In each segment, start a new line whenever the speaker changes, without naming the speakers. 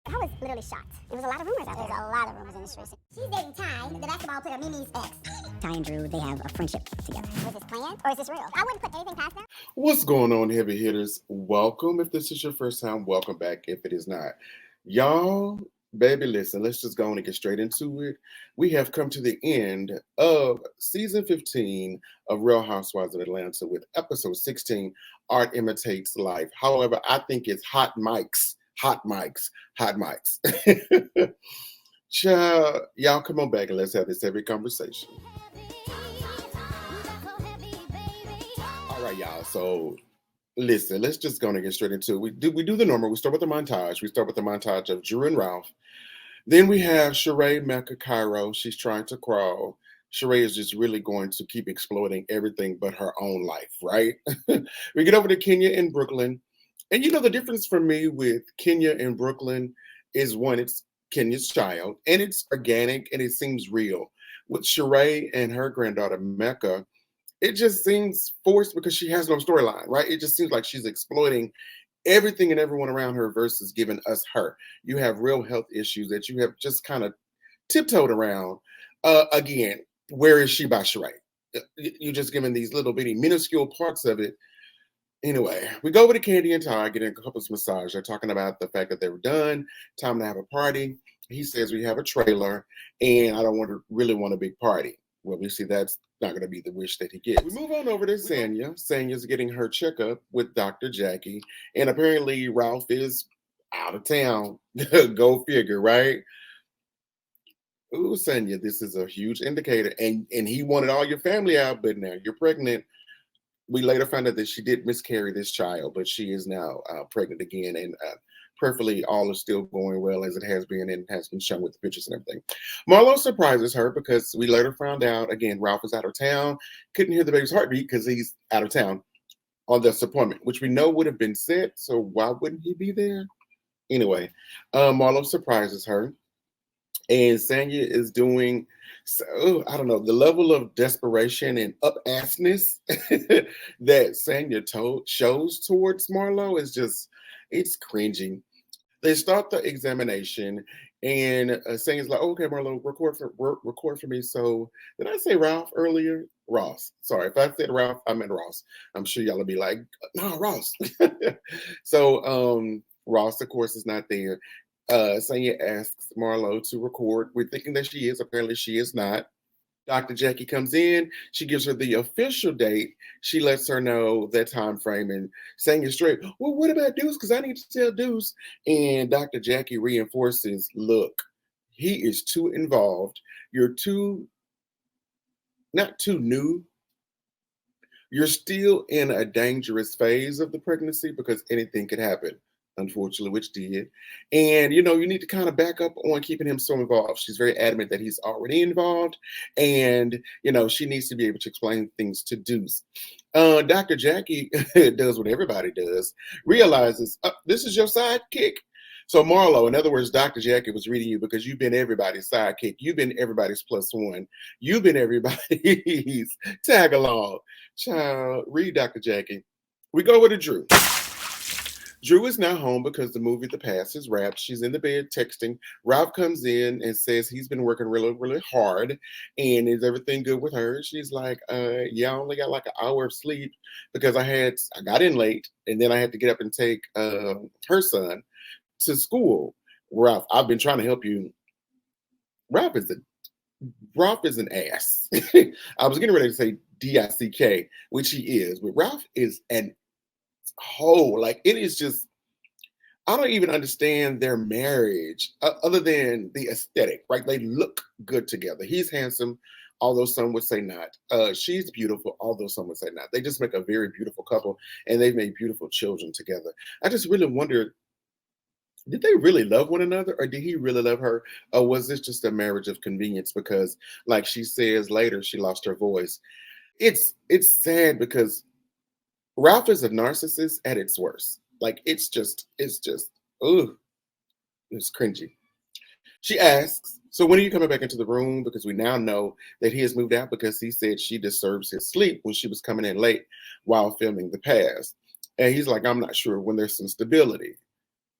I was literally shocked. There was a lot of rumors out there. There's a lot of rumors in the streets. She's dating Ty, the basketball player Mimi's ex. Ty and Drew, they have a friendship together. Was this planned or is this real? I wouldn't put anything past them.
What's going on, heavy hitters? Welcome. If this is your first time, welcome back. If it is not, y'all, baby, listen, let's just go on and get straight into it. We have come to the end of season 15 of Real Housewives of Atlanta with episode 16, Art Imitates Life. However, I think it's hot mics. Child, y'all come on back and let's have this heavy conversation. All right, y'all. So listen, let's just go and get straight into it. We do the normal. We start with the montage. We start with the montage of Drew and Ralph. Then we have Sheree, Mecca, Cairo. She's trying to crawl. Sheree is just really going to keep exploiting everything but her own life, right? We get over to Kenya and Brooklyn. And you know, the difference for me with Kenya and Brooklyn is one, it's Kenya's child, and it's organic and it seems real. With Sheree and her granddaughter, Mecca, it just seems forced because she has no storyline, right? It just seems like she's exploiting everything and everyone around her versus giving us her. You have real health issues that you have just kind of tiptoed around. Again, where is she by Sheree? You're just giving these little bitty minuscule parts of it. Anyway, we go over to Candy and Ty, getting a couple's massage. They're talking about the fact that they were done, time to have a party. He says we have a trailer, and I don't really want a big party. Well, we see that's not going to be the wish that he gets. We move on over to Sanya. Sanya's getting her checkup with Dr. Jackie, and apparently Ralph is out of town. Go figure, right? Ooh, Sanya, this is a huge indicator, and he wanted all your family out, but now you're pregnant. We later found out that she did miscarry this child, but she is now pregnant again, and perfectly all is still going well as it has been and has been shown with the pictures and everything. Marlo surprises her because we later found out, again, Ralph is out of town, couldn't hear the baby's heartbeat because he's out of town on this appointment, which we know would have been set, so why wouldn't he be there? Anyway, Marlo surprises her, and Sanya is doing, so I don't know, the level of desperation and up-assness that Sanya shows towards Marlo is just, it's cringy. They start the examination, and Sanya's like, okay, Marlo, record for me. So did I say Ralph earlier? Ross. Sorry, if I said Ralph, I meant Ross. I'm sure y'all will be like, no, Ross. So Ross, of course, is not there. Sanya asks Marlo to record. We're thinking that she is. Apparently, she is not. Dr. Jackie comes in. She gives her the official date. She lets her know that time frame and saying it straight. Well, what about Deuce? Because I need to tell Deuce. And Dr. Jackie reinforces, look, he is too involved. You're not too new. You're still in a dangerous phase of the pregnancy because anything could happen, unfortunately, which did. And, you need to kind of back up on keeping him so involved. She's very adamant that he's already involved. And, she needs to be able to explain things to Deuce. Dr. Jackie does what everybody does, realizes this is your sidekick. So Marlo, in other words, Dr. Jackie was reading you because you've been everybody's sidekick. You've been everybody's plus one. You've been everybody's tag along. Child, read Dr. Jackie. We go over to Drew. Drew is now home because the movie The Past is wrapped. She's in the bed texting. Ralph comes in and says he's been working really, really hard. And is everything good with her? She's like, yeah, I only got like an hour of sleep because I got in late and then I had to get up and take her son to school. Ralph, I've been trying to help you. Ralph is an ass. I was getting ready to say D-I-C-K, which he is, but Ralph is an whole. Like, it is just, I don't even understand their marriage other than the aesthetic, right? They look good together. He's handsome, although some would say not. She's beautiful, although some would say not. They just make a very beautiful couple, and they've made beautiful children together. I just really wonder, did they really love one another, or did he really love her, or was this just a marriage of convenience? Because, like she says later, she lost her voice. It's sad because Ralph is a narcissist at its worst. Like, it's just, ooh, it's cringy. She asks, so when are you coming back into the room? Because we now know that he has moved out because he said she disturbs his sleep when she was coming in late while filming The Past. And he's like, I'm not sure, when there's some stability.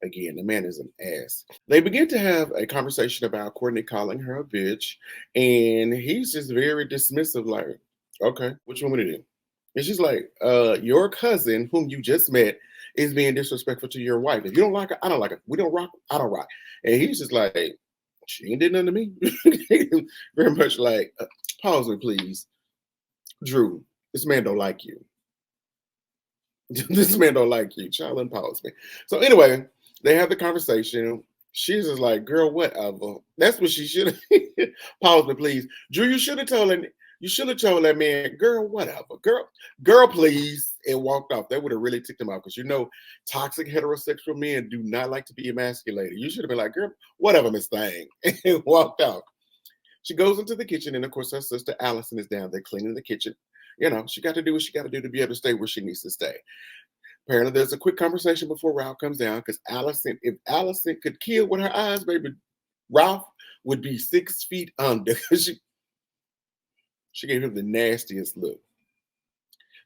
Again, the man is an ass. They begin to have a conversation about Courtney calling her a bitch, and he's just very dismissive, like, okay, what you want me to do? And she's like, your cousin, whom you just met, is being disrespectful to your wife. If you don't like her, I don't like her. We don't rock, I don't rock. And he's just like, she ain't did nothing to me. Very much like, pause me, please. Drew, this man don't like you. This man don't like you. Child, unpause me. So anyway, they have the conversation. She's just like, girl, whatever. That's what she should have. Pause me, please. Drew, you should have told him. You should have told that man, girl, whatever. Girl, please. And walked off. That would have really ticked him off because toxic heterosexual men do not like to be emasculated. You should have been like, girl, whatever, Miss Thing. And walked off. She goes into the kitchen, and of course, her sister Allison is down there cleaning the kitchen. She got to do what she got to do to be able to stay where she needs to stay. Apparently, there's a quick conversation before Ralph comes down because if Allison could kill with her eyes, baby, Ralph would be 6 feet under. She gave him the nastiest look.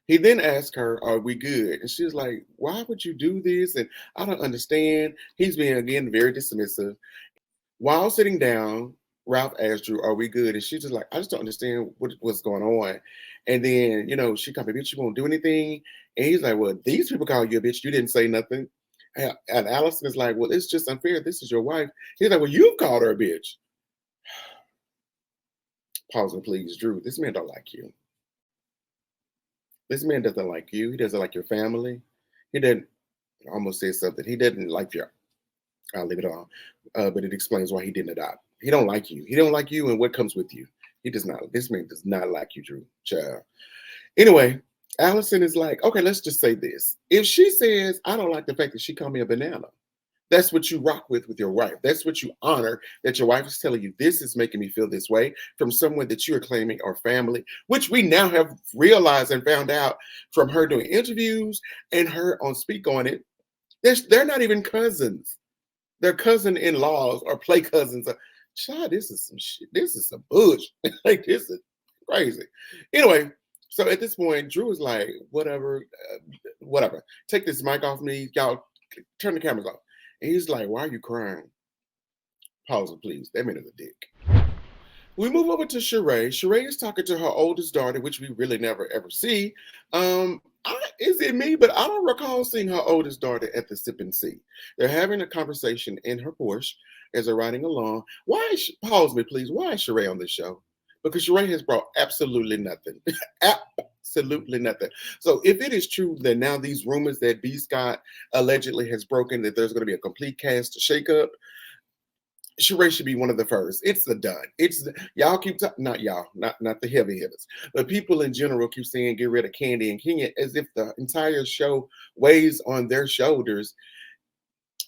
He then asked her, are we good? And she's like, why would you do this? And I don't understand. He's being, again, very dismissive. While sitting down, Ralph asked Drew, are we good? And she's just like, I just don't understand what's going on. And then, she come, bitch, you won't do anything. And he's like, well, these people call you a bitch. You didn't say nothing. And Allison is like, well, it's just unfair. This is your wife. He's like, well, you've called her a bitch. Pause and please, Drew, this man don't like you. This man doesn't like you. He doesn't like your family. He didn't almost say something. He didn't like your, I'll leave it on. But it explains why he didn't adopt. He don't like you. He don't like you and what comes with you. He does not. This man does not like you, Drew. Child. Anyway, Allison is like, okay, let's just say this. If she says, I don't like the fact that she called me a banana, that's what you rock with your wife. That's what you honor, that your wife is telling you, this is making me feel this way from someone that you are claiming are family, which we now have realized and found out from her doing interviews and her on Speak On It. They're not even cousins. They're cousin-in-laws or play cousins. Child, this is some shit. This is some bullshit. Like, this is crazy. Anyway, so at this point, Drew is like, whatever. Take this mic off me. Y'all turn the cameras off. And he's like, why are you crying? Pause it, please. That man is a dick. We move over to Sheree. Sheree is talking to her oldest daughter, which we really never ever see. Is it me? But I don't recall seeing her oldest daughter at the sip and see. They're having a conversation in her Porsche as they're riding along. Pause me, please. Why is Sheree on this show? Because Sheree has brought absolutely nothing. Absolutely nothing. So if it is true that now these rumors that B. Scott allegedly has broken, that there's going to be a complete cast shakeup, Sheree should be one of the first. It's the done. Y'all keep talking, not y'all, not the heavy hitters, but people in general keep saying get rid of Candy and Kenya as if the entire show weighs on their shoulders.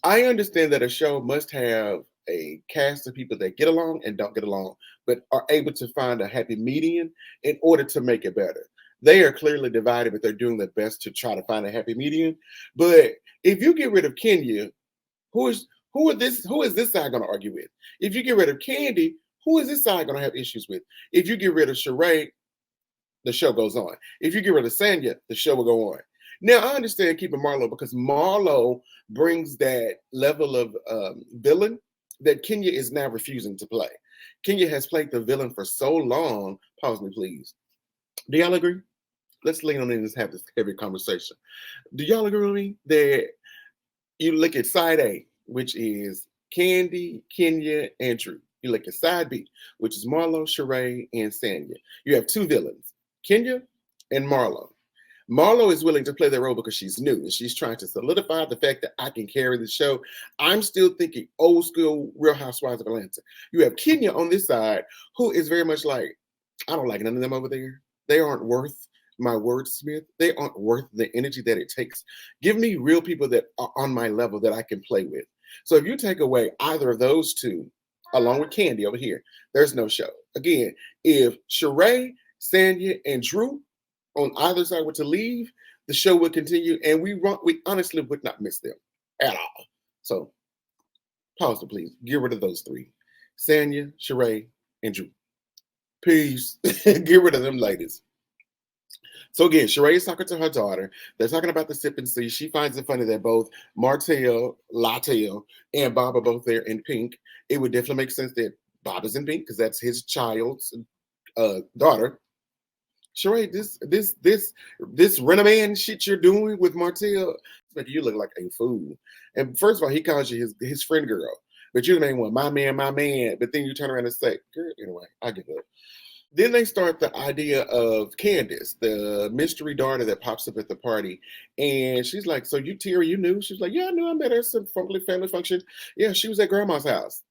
I understand that a show must have a cast of people that get along and don't get along, but are able to find a happy median in order to make it better. They are clearly divided, but they're doing their best to try to find a happy median. But if you get rid of Kenya, who is this side going to argue with? If you get rid of Candy, who is this side going to have issues with? If you get rid of Sheree, the show goes on. If you get rid of Sanya, the show will go on. Now, I understand keeping Marlo because Marlo brings that level of villain that Kenya is now refusing to play. Kenya has played the villain for so long. Pause me, please. Do y'all agree? Let's lean on in and have this heavy conversation. Do y'all agree with me that you look at side A, which is Candy, Kenya, and Drew. You look at side B, which is Marlo, Sheree, and Sanya. You have two villains, Kenya and Marlo. Marlo is willing to play that role because she's new and she's trying to solidify the fact that I can carry the show. I'm still thinking old school Real Housewives of Atlanta. You have Kenya on this side, who is very much like, I don't like none of them over there. They aren't worth my wordsmith. They aren't worth the energy that it takes. Give me real people that are on my level that I can play with. So if you take away either of those two, along with Candy over here, there's no show. Again, if Sheree, Sanya, and Drew on either side were to leave, the show would continue, and we honestly would not miss them at all. So pause it, please. Get rid of those three. Sanya, Sheree, and Drew. Peace. Get rid of them ladies. So again, Sheree is talking to her daughter. They're talking about the sip and see. She finds it funny that both Martell, Lattell, and Bob are both there in pink. It would definitely make sense that Bob is in pink because that's his child's daughter. Sheree, this Renaman shit you're doing with Martell, it's making you look like a fool. And first of all, he calls you his friend girl, but you're the main one, my man, my man. But then you turn around and say, girl, anyway, I give up. Then they start the idea of Candace, the mystery daughter that pops up at the party. And she's like, so you, Terry, you knew? She's like, yeah, I knew. I met her at some family function. Yeah, she was at grandma's house.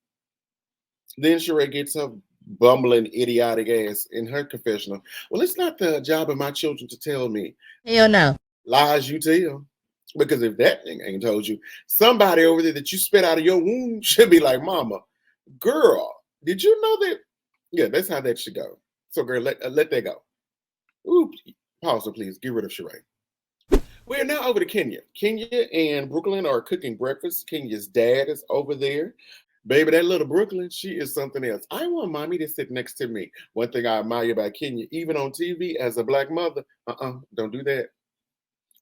Then Sheree gets her bumbling, idiotic ass in her confessional. Well, it's not the job of my children to tell me.
Hell no.
Lies you tell. Because if that thing ain't told you, somebody over there that you spit out of your womb should be like, mama, girl, did you know that? Yeah, that's how that should go. So, girl, let that go. Ooh, pause, please. Get rid of Sheree. We're now over to Kenya. Kenya and Brooklyn are cooking breakfast. Kenya's dad is over there. Baby, that little Brooklyn, she is something else. I want mommy to sit next to me. One thing I admire about Kenya, even on TV as a black mother, don't do that.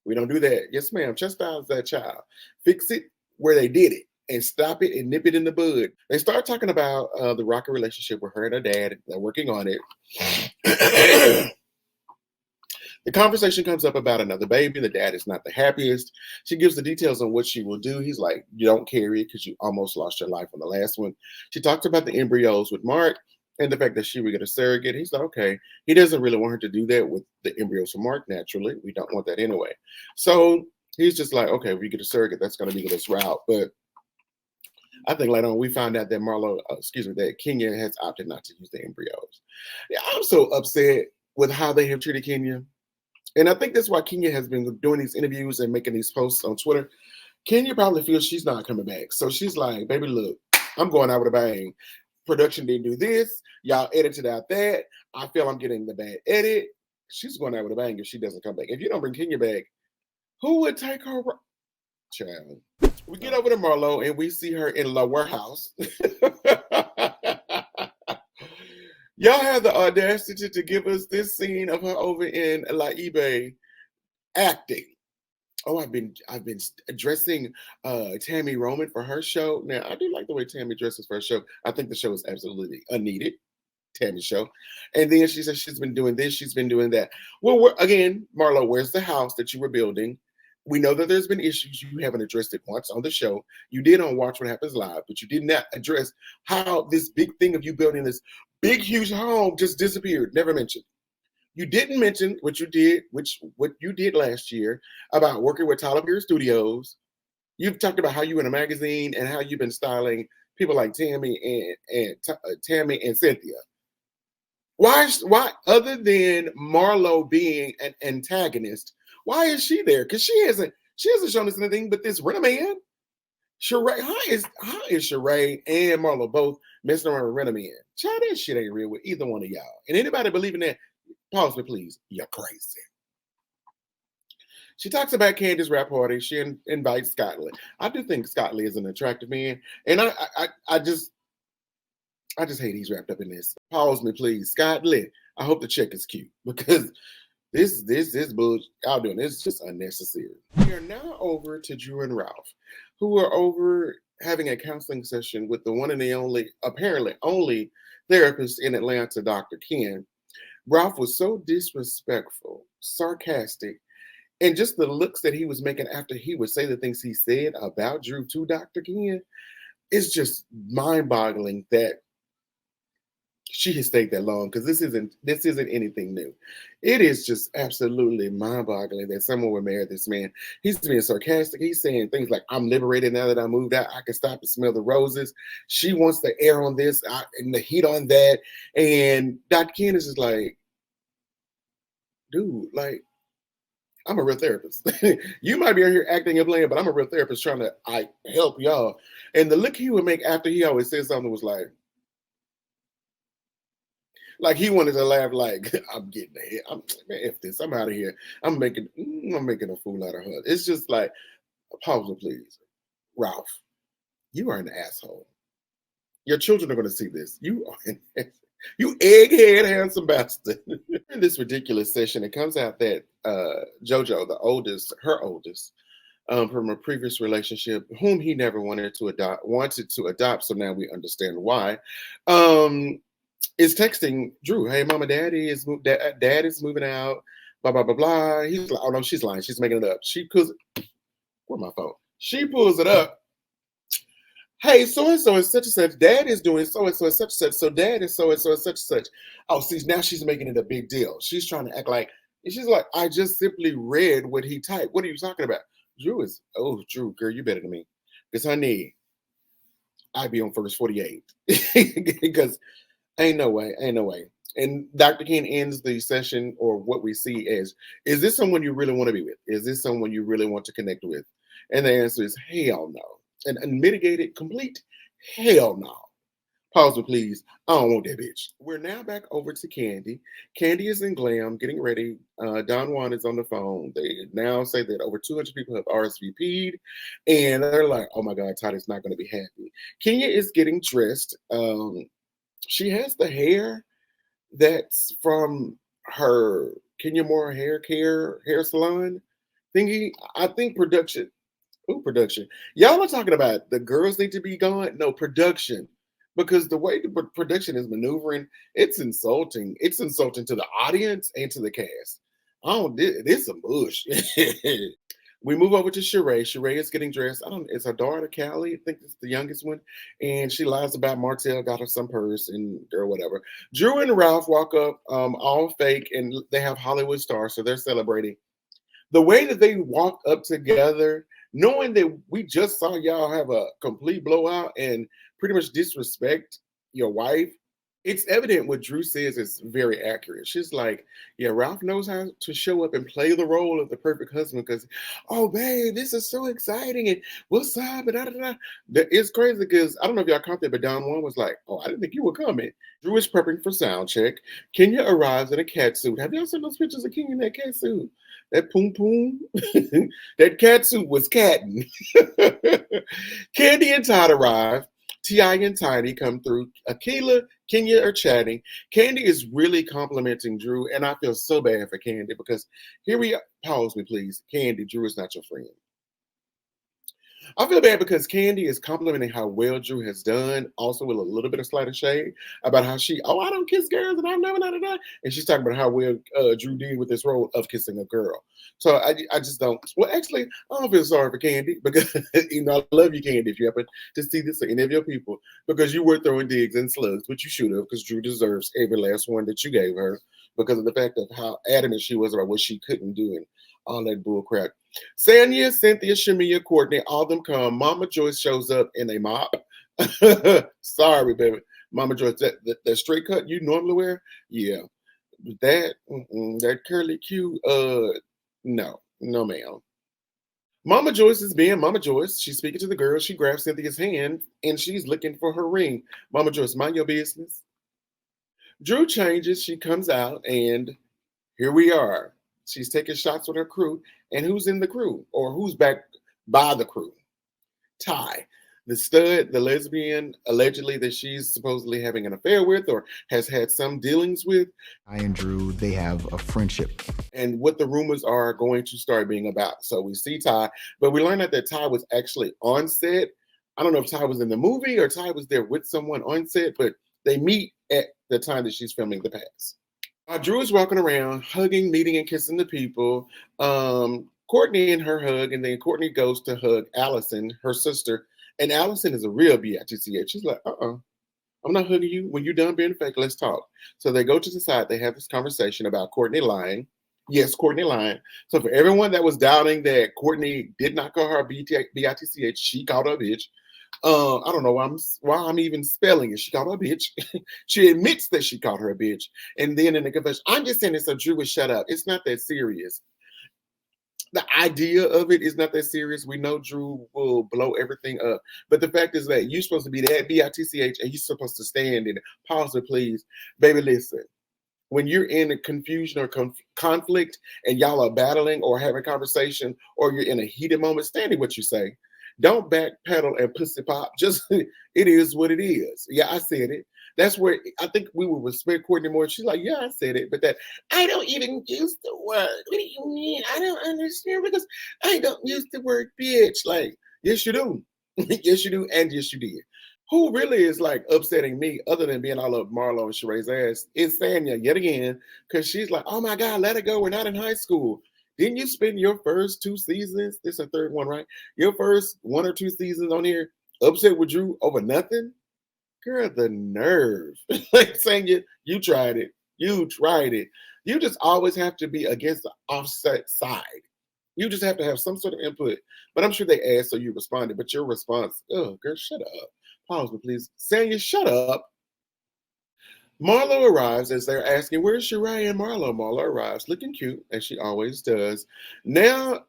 We don't do that. Yes, ma'am. Chastise that child. Fix it where they did it and stop it and nip it in the bud. They start talking about the rocky relationship with her and her dad. They're working on it. The conversation comes up about another baby. The dad is not the happiest. She gives the details on what she will do. He's like, you don't carry it because you almost lost your life on the last one. She talked about the embryos with Mark and the fact that she would get a surrogate. He's like, okay. He doesn't really want her to do that with the embryos from Mark, naturally. We don't want that anyway. So he's just like, okay, if you get a surrogate, that's going to be the best route. But I think later on we found out that that Kenya has opted not to use the embryos. Yeah, I'm so upset with how they have treated Kenya. And I think that's why Kenya has been doing these interviews and making these posts on Twitter. Kenya probably feels she's not coming back. So she's like, baby, look, I'm going out with a bang. Production didn't do this. Y'all edited out that. I feel I'm getting the bad edit. She's going out with a bang if she doesn't come back. If you don't bring Kenya back, who would take her? Child. We get over to Marlo and we see her in La Warehouse. Y'all have the audacity to give us this scene of her over in La eBay acting. Oh, I've been dressing Tammy Roman for her show. Now, I do like the way Tammy dresses for her show. I think the show is absolutely unneeded. Tammy's show. And then she says she's been doing this, she's been doing that. Well, again, Marlo, where's the house that you were building? We know that there's been issues. You haven't addressed it once on the show. You did on Watch What Happens Live, but you did not address how this big thing of you building this big, huge home just disappeared. Never mentioned. You didn't mention what you did last year about working with Tyler Perry Studios. You've talked about how you in a magazine and how you've been styling people like Tammy and Cynthia. Why other than Marlo being an antagonist? Why is she there? Because she hasn't shown us anything but this Rent a Man. Sheree, how is Sheree and Marlo both messing around with Rent a Man? Child, that shit ain't real with either one of y'all. And anybody believing that, pause me, please. You're crazy. She talks about Candace's rap party. She invites Scott Lee. I do think Scott Lee is an attractive man, and I just hate he's wrapped up in this. Pause me, please, Scott Lee. I hope the check is cute because this bullshit y'all doing is just unnecessary. We are now over to Drew and Ralph, who are over having a counseling session with the one and the only, apparently only therapist in Atlanta, Dr. Ken. Ralph was so disrespectful, sarcastic, and just the looks that he was making after he would say the things he said about Drew to Dr. Ken is just mind-boggling that she has stayed that long, because this isn't anything new. It is just absolutely mind-boggling that someone would marry this man. He's being sarcastic. He's saying things like, I'm liberated now that I moved out. I can stop and smell the roses. She wants the air on this and the heat on that. And Dr. Ken is just like, dude, like, I'm a real therapist. You might be out here acting and playing, but I'm a real therapist trying to help y'all. And the look he would make after he always said something was like he wanted to laugh, like, I'm getting ahead. Man, F this. I'm out of here. I'm making a fool out of her. It's just like, pause it, please. Ralph, you are an asshole. Your children are going to see this. You are an asshole. You egghead handsome bastard. In this ridiculous session, it comes out that JoJo, the oldest, her oldest, from a previous relationship, whom he never wanted to adopt. So now we understand why. Um, is texting Drew, "Hey, mama, dad is moving out." Blah blah blah blah. He's like, "Oh no, she's lying. She's making it up." She pulls, where my phone? She pulls it up. "Hey, so and so and such and such. Dad is doing so and so and such and such. So dad is so and so and such and such." Oh, see, now she's making it a big deal. She's trying to act like, and she's like, "I just simply read what he typed. What are you talking about?" Drew, girl, you better than me. Because honey, I'd be on first 48. Because ain't no way, ain't no way. And Dr. King ends the session, or what we see as, is this someone you really want to be with? Is this someone you really want to connect with? And the answer is hell no. And unmitigated, complete hell no. Pause it, please. I don't want that bitch. We're now back over to Candy. Candy is in glam, getting ready. Don Juan is on the phone. They now say that over 200 people have RSVP'd, and they're like, "Oh my God, Todd is not going to be happy." Kenya is getting dressed. She has the hair that's from her Kenya Moore hair salon thingy. I think production. Ooh, production. Y'all are talking about the girls need to be gone. No, production. Because the way the production is maneuvering, it's insulting. It's insulting to the audience and to the cast. Oh, this some bush. We move over to Sheree. Sheree is getting dressed. I don't. It's her daughter, Callie. I think it's the youngest one, and she lies about Martell got her some purse and or whatever. Drew and Ralph walk up, all fake, and they have Hollywood stars, so they're celebrating. The way that they walk up together, knowing that we just saw y'all have a complete blowout and pretty much disrespect your wife, it's evident what Drew says is very accurate. She's like, "Yeah, Ralph knows how to show up and play the role of the perfect husband because, oh, babe, this is so exciting. And what's up? And da, da, da." It's crazy because I don't know if y'all caught that, but Don Juan was like, "Oh, I didn't think you were coming." Drew is prepping for sound check. Kenya arrives in a cat suit. Have y'all seen those pictures of Kenya in that cat suit? That poom poom. That cat suit was catting. Candy and Todd arrive. T.I. and Tiny come through. Akila, Kenya are chatting. Candy is really complimenting Drew, and I feel so bad for Candy because here we are. Pause me, please. Candy, Drew is not your friend. I feel bad because Candy is complimenting how well Drew has done, also with a little bit of slight of shade about how I don't kiss girls and I've never done that. And she's talking about how well Drew did with this role of kissing a girl. So I just don't. Well, actually, I don't feel sorry for Candy because I love you, Candy, if you happen to see this or any of your people, because you were throwing digs and slugs, which you should have, because Drew deserves every last one that you gave her because of the fact of how adamant she was about what she couldn't do and all that bull crap. Sanya, Cynthia, Shamia, Courtney, all them come. Mama Joyce shows up in a mop. Sorry, baby. Mama Joyce, that straight cut you normally wear? Yeah. That curly Q, no, ma'am. Mama Joyce is being Mama Joyce. She's speaking to the girl. She grabs Cynthia's hand and she's looking for her ring. Mama Joyce, mind your business. Drew changes. She comes out and here we are. She's taking shots with her crew. And who's in the crew? Or who's back by the crew? Ty, the stud, the lesbian, allegedly that she's supposedly having an affair with or has had some dealings with.
I and Drew, they have a friendship.
And what the rumors are going to start being about. So we see Ty, but we learned that Ty was actually on set. I don't know if Ty was in the movie or Ty was there with someone on set, but they meet at the time that she's filming The Pass. Drew is walking around, hugging, meeting, and kissing the people. Courtney and her hug, and then Courtney goes to hug Allison, her sister. And Allison is a real bitch. She's like, I'm not hugging you. When you're done being fake, let's talk. So they go to the side. They have this conversation about Courtney lying. Yes, Courtney lying. So for everyone that was doubting that Courtney did not call her bitch, she called her a bitch. I don't know why I'm even spelling it. She called her a bitch. She admits that she called her a bitch. And then in the confession, I'm just saying it so Drew would shut up. It's not that serious. The idea of it is not that serious. We know Drew will blow everything up. But the fact is that you're supposed to be that bitch and you're supposed to stand and pause it, please. Baby, listen. When you're in a confusion or conflict and y'all are battling or having a conversation or you're in a heated moment, stand in what you say. Don't backpedal and pussy pop. Just it is what it is. Yeah, I said it. That's where I think we would respect Courtney more. She's like, yeah, I said it, but that I don't even use the word. What do you mean? I don't understand because I don't use the word bitch. Like, yes, you do. Yes, you do, and yes, you did. Who really is like upsetting me, other than being all up Marlo and Sheree's ass, is Sanya yet again, because she's like, oh my God, let it go. We're not in high school. Didn't you spend your first 2 seasons? This is the third one, right? Your first 1 or 2 seasons on here upset with Drew over nothing? Girl, the nerve. Like saying you tried it. You tried it. You just always have to be against the offset side. You just have to have some sort of input. But I'm sure they asked, so you responded. But your response, oh, girl, shut up. Pause me, please. Sanya, shut up. Marlo arrives as they're asking, where's Sheree and Marlo? Marlo arrives looking cute, as she always does. Now,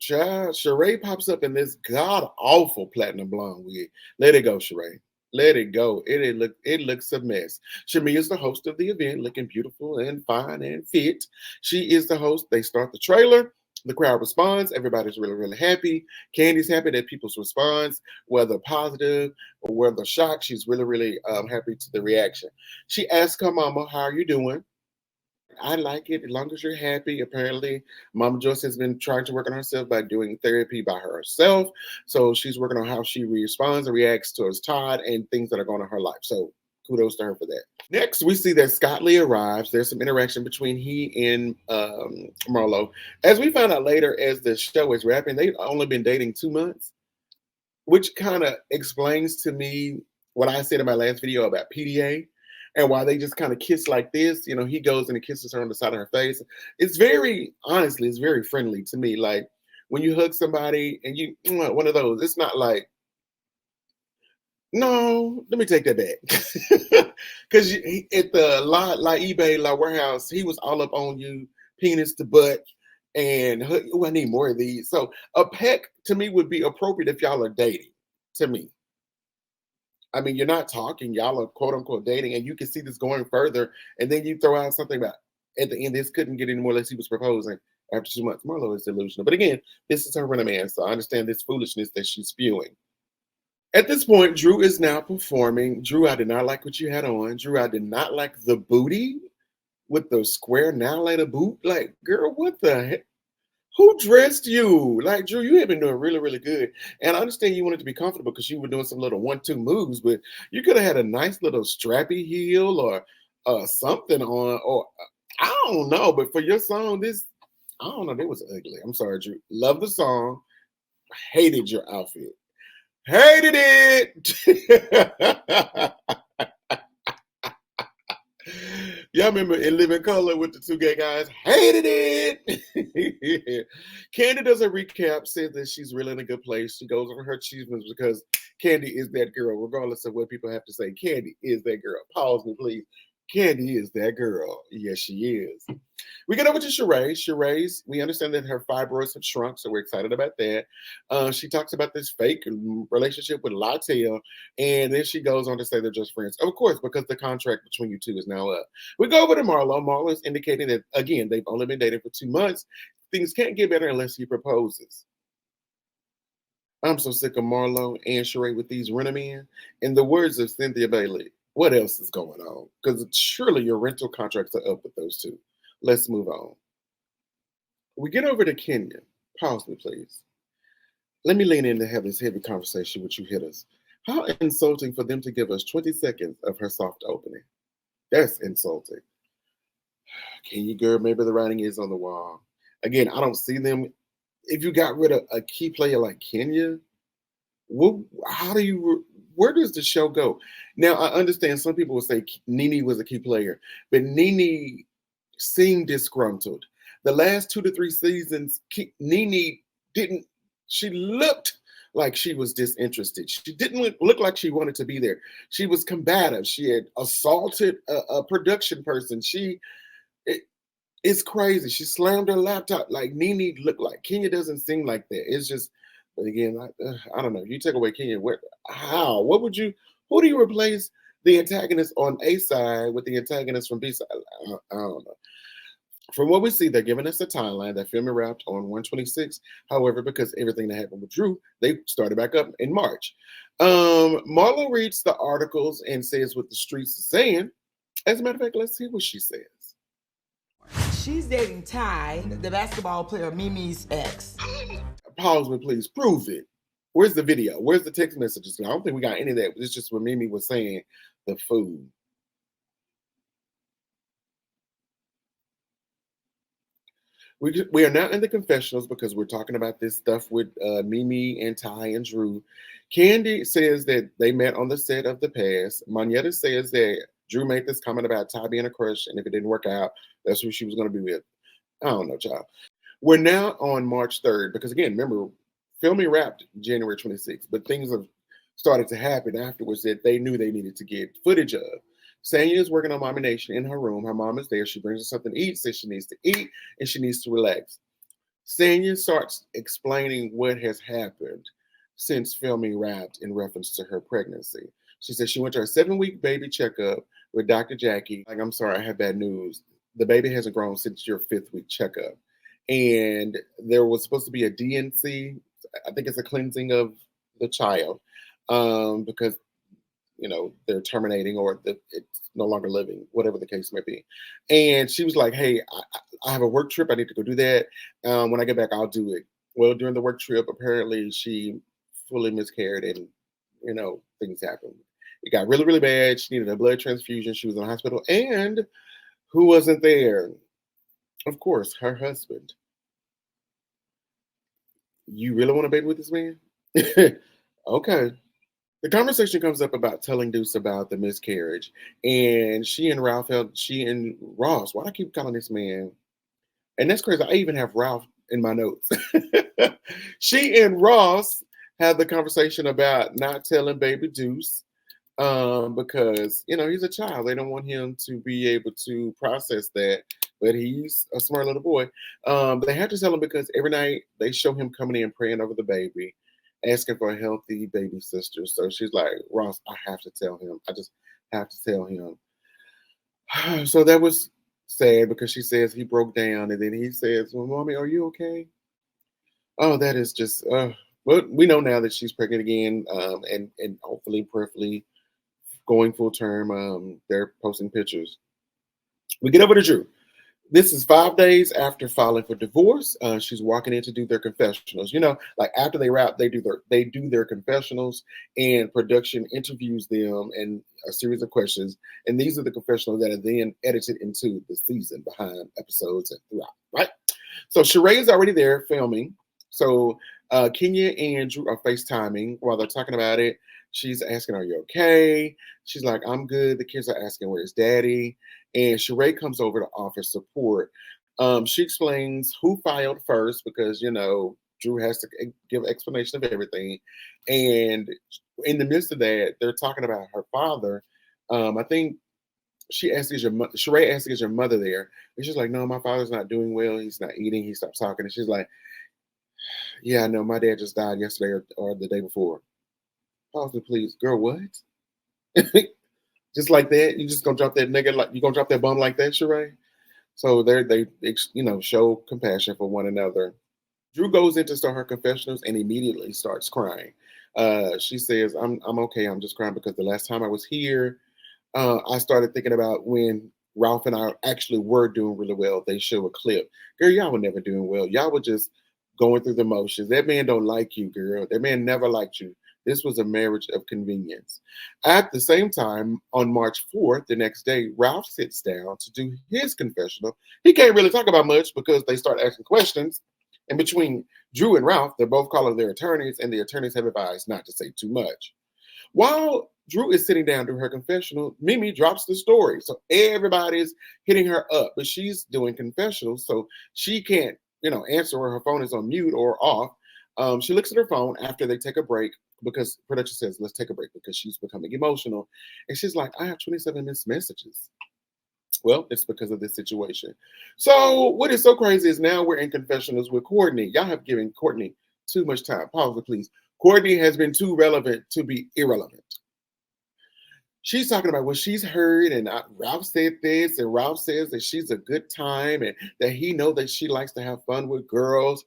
Sheree pops up in this god awful platinum blonde wig. Let it go, Sheree. Let it go. It looks a mess. Shami is the host of the event, looking beautiful and fine and fit. She is the host. They start the trailer. The crowd responds. Everybody's really, really happy. Candy's happy that people's response, whether positive or whether shocked, she's really, really happy to the reaction. She asks her mama, how are you doing? I like it as long as you're happy. Apparently, Mama Joyce has been trying to work on herself by doing therapy by herself. So she's working on how she responds and reacts towards Todd and things that are going on in her life. So kudos to her for that. Next, we see that Scott Lee arrives. There's some interaction between he and Marlo. As we find out later, as the show is wrapping, they've only been dating 2 months, which kind of explains to me what I said in my last video about PDA and why they just kind of kiss like this. You know, he goes and he kisses her on the side of her face. It's very, honestly, it's very friendly to me. Like when you hug somebody and you, one of those, it's not like, no, let me take that back. Because at the eBay, warehouse, he was all up on you, penis to butt. And I need more of these. So a peck to me would be appropriate if y'all are dating. To me, I mean, you're not talking, y'all are quote unquote dating, and you can see this going further. And then you throw out something about at the end, this couldn't get any more unless he was proposing after 2 months. Marlo is delusional, but again, this is her running man, so I understand this foolishness that she's spewing. At this point, Drew is now performing. Drew, I did not like what you had on. Drew, I did not like the booty with the square now later boot. Like, girl, what the heck? Who dressed you? Like, Drew, you have been doing really, really good. And I understand you wanted to be comfortable because you were doing some little 1-2 moves, but you could have had a nice little strappy heel or something on, or I don't know. But for your song, I don't know, it was ugly. I'm sorry, Drew. Love the song. Hated your outfit. Hated it. Y'all remember in Living Color with the two gay guys? Hated it. Candy does a recap, says that she's really in a good place. She goes over her achievements because Candy is that girl, regardless of what people have to say. Candy is that girl. Pause me, please. Candy is that girl. Yes, she is. We get over to Sheree. Sheree's, we understand that her fibroids have shrunk, so we're excited about that. She talks about this fake relationship with Latel, and then she goes on to say they're just friends. Of course, because the contract between you two is now up. We go over to Marlo. Marlo is indicating that, again, they've only been dating for 2 months. Things can't get better unless he proposes. I'm so sick of Marlo and Sheree with these rental. In the words of Cynthia Bailey, what else is going on? Because surely your rental contracts are up with those two. Let's move on. We get over to Kenya. Pause me, please. Let me lean in to have this heavy conversation with you hitters. How insulting for them to give us 20 seconds of her soft opening. That's insulting. Kenya, girl, maybe the writing is on the wall. Again, I don't see them. If you got rid of a key player like Kenya, where does the show go? Now, I understand some people will say Nene was a key player, but Nene seemed disgruntled. The last 2 to 3 seasons, Nene didn't, she looked like she was disinterested. She didn't look like she wanted to be there. She was combative. She had assaulted a production person. It's crazy. She slammed her laptop. Like Nene looked like. Kenya doesn't seem like that. It's just, but again, I don't know. You take away Kenya, how? Who do you replace the antagonist on A side with the antagonist from B side? I don't know. From what we see, they're giving us a timeline that filming wrapped on 126. However, because everything that happened with Drew, they started back up in March. Marlo reads the articles and says what the streets are saying. As a matter of fact, let's see what she says.
She's dating Ty, the basketball player Mimi's ex.
Pause me, please. Prove it. Where's the video? Where's the text messages? I don't think we got any of that. It's just what Mimi was saying, the food. We are now in the confessionals because we're talking about this stuff with Mimi and Ty and Drew. Candy says that they met on the set of The Past. Moneta says that Drew made this comment about Ty being a crush, and if it didn't work out, that's who she was going to be with. I don't know, child. We're now on March 3rd because, again, remember, filming wrapped January 26th, but things have started to happen afterwards that they knew they needed to get footage of. Sanya is working on Mommy Nation in her room. Her mom is there. She brings her something to eat, says she needs to eat, and she needs to relax. Sanya starts explaining what has happened since filming wrapped in reference to her pregnancy. She said she went to her 7-week baby checkup with Dr. Jackie. Like, I'm sorry, I have bad news. The baby hasn't grown since your 5th week checkup. And there was supposed to be a DNC. I think it's a cleansing of the child because they're terminating or it's no longer living, whatever the case may be. And she was like, hey, I have a work trip. I need to go do that. When I get back, I'll do it. Well, during the work trip, apparently she fully miscarried and, things happened. It got really, really bad. She needed a blood transfusion. She was in the hospital. And who wasn't there? Of course, her husband. You really want to baby with this man? Okay. The conversation comes up about telling Deuce about the miscarriage, and she and Ross, why do I keep calling this man? And that's crazy. I even have Ralph in my notes. She and Ross had the conversation about not telling baby Deuce because, he's a child. They don't want him to be able to process that, but he's a smart little boy. They have to tell him because every night they show him coming in praying over the baby, asking for a healthy baby sister. So she's like, Ross, I have to tell him. I just have to tell him. So that was sad because she says he broke down and then he says, well, Mommy, are you okay? Oh, that is just, well, we know now that she's pregnant again and hopefully, prayerfully going full term. They're posting pictures. We get over to Drew. This is 5 days after filing for divorce. She's walking in to do their confessionals. Like after they wrap, they do their confessionals, and production interviews them and a series of questions. And these are the confessionals that are then edited into the season behind episodes and throughout. Right. So Sheree is already there filming. So Kenya and Drew are FaceTiming while they're talking about it. She's asking, are you okay? She's like, I'm good. The kids are asking, where's daddy? And Sheree comes over to offer support. She explains who filed first because, Drew has to give an explanation of everything. And in the midst of that, they're talking about her father. I think Sheree asks, is your mother there? And she's like, no, my father's not doing well. He's not eating. He stopped talking. And she's like, yeah, no, my dad just died yesterday or the day before. Pause me, please. Girl, what? Just like that? You just gonna drop that nigga like you gonna drop that bum like that, Sheree? So they show compassion for one another. Drew goes in to start her confessionals and immediately starts crying. She says, I'm okay. I'm just crying because the last time I was here, I started thinking about when Ralph and I actually were doing really well. They show a clip. Girl, y'all were never doing well. Y'all were just going through the motions. That man don't like you, girl. That man never liked you. This was a marriage of convenience. At the same time, on March 4th, the next day, Ralph sits down to do his confessional. He can't really talk about much because they start asking questions. And between Drew and Ralph, they're both calling their attorneys, and the attorneys have advised not to say too much. While Drew is sitting down to her confessional, Mimi drops the story. So everybody's hitting her up, but she's doing confessionals, so she can't, answer or her phone is on mute or off. She looks at her phone after they take a break because production says, let's take a break because she's becoming emotional. And she's like, I have 27 missed messages. Well, it's because of this situation. So what is so crazy is now we're in confessionals with Courtney. Y'all have given Courtney too much time. Pause it, please. Courtney has been too relevant to be irrelevant. she's talking about what she's heard, and Ralph said this, and Ralph says that she's a good time, and that he know that she likes to have fun with girls.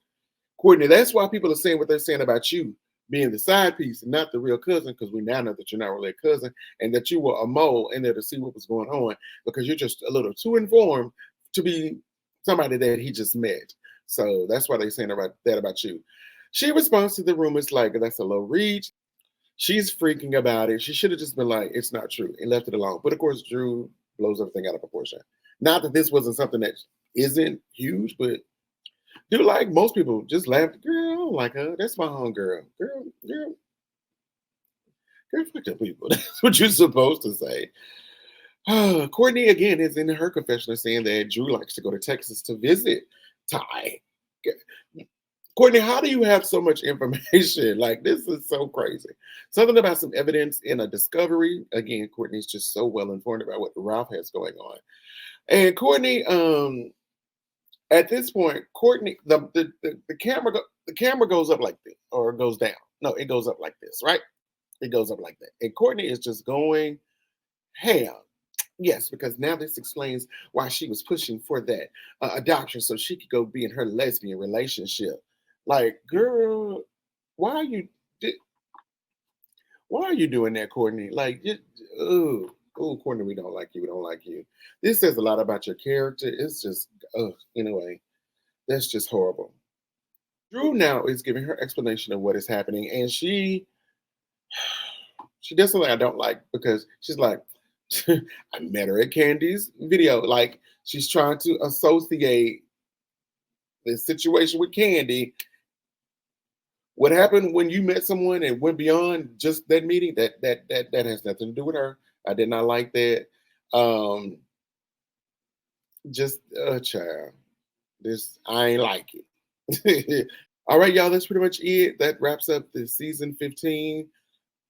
Courtney, that's why people are saying what they're saying about you being the side piece and not the real cousin, because we now know that you're not really a cousin, and that you were a mole in there to see what was going on, because you're just a little too informed to be somebody that he just met. So that's why they're saying about that about you. She responds to the rumors like that's a low reach. She's freaking about it. She should have just been like, it's not true, and left it alone. But of course, Drew blows everything out of proportion. Not that this wasn't something that isn't huge, but dude, like most people, just laugh. Girl, I don't like her. That's my home girl. Girl, fuck them people. That's what you're supposed to say. Courtney again is in her confessional saying that Drew likes to go to Texas to visit Ty. Courtney, how do you have so much information? Like, this is so crazy. Something about some evidence in a discovery. Again, Courtney's just so well informed about what Ralph has going on. And Courtney, at this point, Courtney, the camera goes up like this, or it goes down. No, it goes up like this, right? It goes up like that. And Courtney is just going ham. Yes, because now this explains why she was pushing for that adoption so she could go be in her lesbian relationship. Like, girl, why are you doing that, Courtney? Like, oh, Courtney, we don't like you. We don't like you. This says a lot about your character. It's just, anyway, that's just horrible. Drew now is giving her explanation of what is happening, and she does something I don't like, because she's like, I met her at Candy's video. Like, she's trying to associate the situation with Candy. What happened when you met someone and went beyond just that meeting? That has nothing to do with her. I did not like that. Just a child. This, I ain't like it. All right, y'all. That's pretty much it. That wraps up the season 15.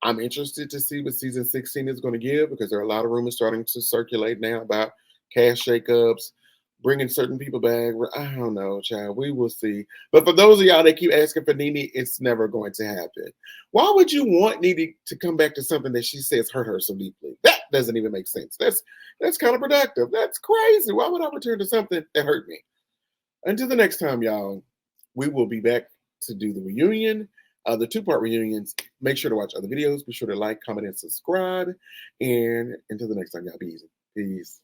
I'm interested to see what season 16 is going to give, because there are a lot of rumors starting to circulate now about cast shakeups, bringing certain people back. I don't know, child. We will see. But for those of y'all that keep asking for Nene, it's never going to happen. Why would you want Nene to come back to something that she says hurt her so deeply? That doesn't even make sense. That's counterproductive. That's crazy. Why would I return to something that hurt me? Until the next time, y'all, we will be back to do the reunion. The 2-part reunions. Make sure to watch other videos. Be sure to like, comment, and subscribe. And until the next time, y'all, be easy. Peace.